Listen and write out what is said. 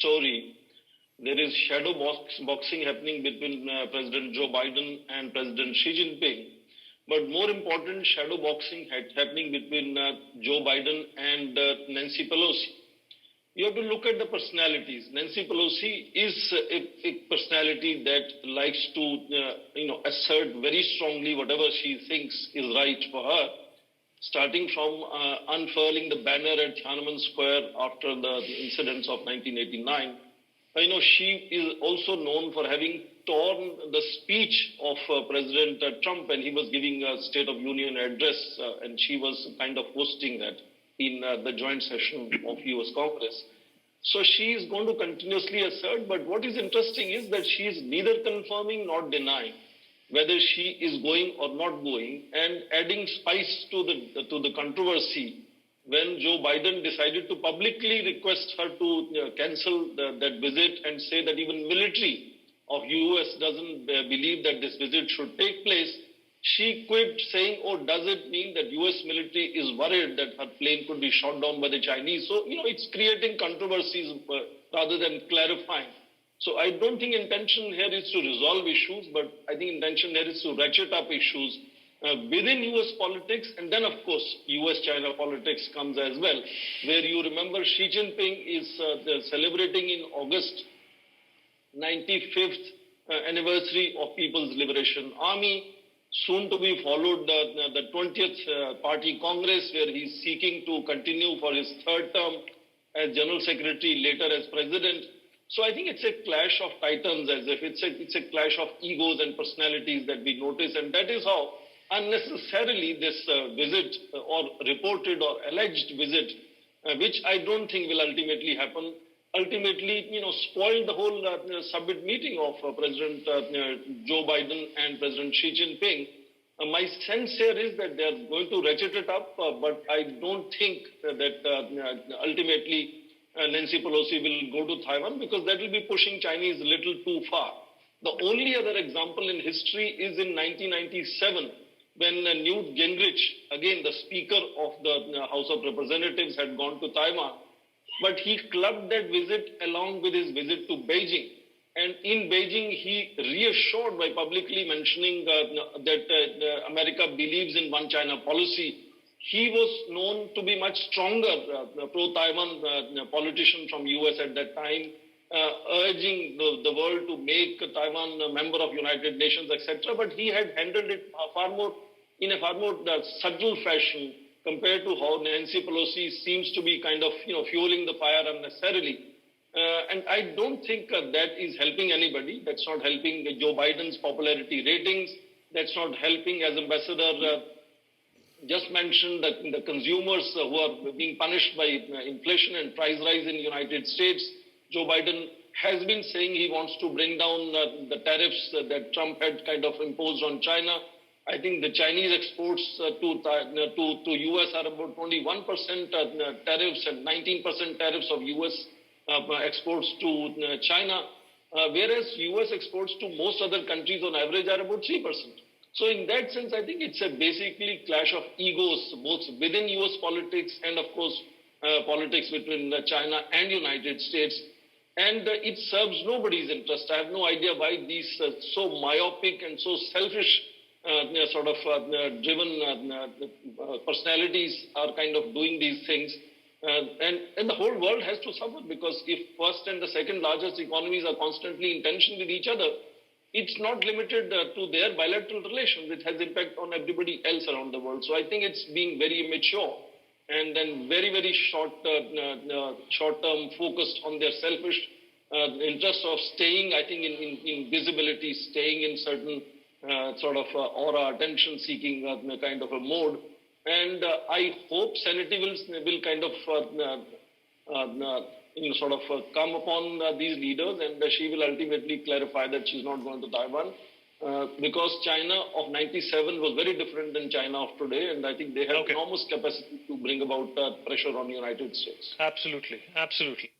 story. There is shadow boxing happening between President Joe Biden and President Xi Jinping. But more important, shadow boxing happening between Joe Biden and Nancy Pelosi. You have to look at the personalities. Nancy Pelosi is a personality that likes to, assert very strongly whatever she thinks is right for her, starting from unfurling the banner at Tiananmen Square after the incidents of 1989. She is also known for having torn the speech of President Trump when he was giving a State of Union address, and she was kind of hosting that in the joint session of US Congress. So she is going to continuously assert, but what is interesting is that she is neither confirming nor denying whether she is going or not going, and adding spice to the controversy when Joe Biden decided to publicly request her to cancel that visit and say that even military of US doesn't believe that this visit should take place. She quipped saying, does it mean that US military is worried that her plane could be shot down by the Chinese? So, it's creating controversies rather than clarifying. So I don't think intention here is to resolve issues, but I think intention here is to ratchet up issues within US politics, and then of course US-China politics comes as well, where you remember Xi Jinping is celebrating in August 95th anniversary of People's Liberation Army, soon to be followed the 20th Party Congress, where he's seeking to continue for his third term as General Secretary, later as President. So I think it's a clash of titans, as if it's a clash of egos and personalities that we notice, and that is how unnecessarily this visit or reported or alleged visit, which I don't think will ultimately happen, ultimately, spoiled the whole summit meeting of President Joe Biden and President Xi Jinping. My sense here is that they are going to ratchet it up, but I don't think that ultimately Nancy Pelosi will go to Taiwan, because that will be pushing Chinese a little too far. The only other example in history is in 1997, when Newt Gingrich, again the Speaker of the House of Representatives, had gone to Taiwan. But he clubbed that visit along with his visit to Beijing. And in Beijing, he reassured by publicly mentioning that America believes in one China policy. He was known to be much stronger pro-Taiwan politician from US at that time, urging the world to make Taiwan a member of United Nations, etc. But he had handled it in a far more subtle fashion compared to how Nancy Pelosi seems to be kind of fueling the fire unnecessarily. And I don't think that is helping anybody. That's not helping Joe Biden's popularity ratings. That's not helping, as Ambassador just mentioned, the consumers who are being punished by inflation and price rise in the United States. Joe Biden has been saying he wants to bring down the tariffs that Trump had kind of imposed on China. I think the Chinese exports to US are about 21% tariffs and 19% tariffs of US exports to China, whereas US exports to most other countries on average are about 3%. So in that sense, I think it's a basically clash of egos, both within US politics and of course politics between China and United States. And it serves nobody's interest. I have no idea why these so myopic and so selfish driven personalities are kind of doing these things. And the whole world has to suffer, because if first and the second largest economies are constantly in tension with each other, it's not limited to their bilateral relations. It has impact on everybody else around the world. So I think it's being very immature and then very, very short-term focused on their selfish interest of staying, I think, in visibility, staying in certain aura, attention-seeking kind of a mode. And I hope sanity will kind of come upon these leaders, and she will ultimately clarify that she's not going to Taiwan, because China of 97 was very different than China of today, and I think they have enormous capacity to bring about pressure on the United States. Absolutely, absolutely.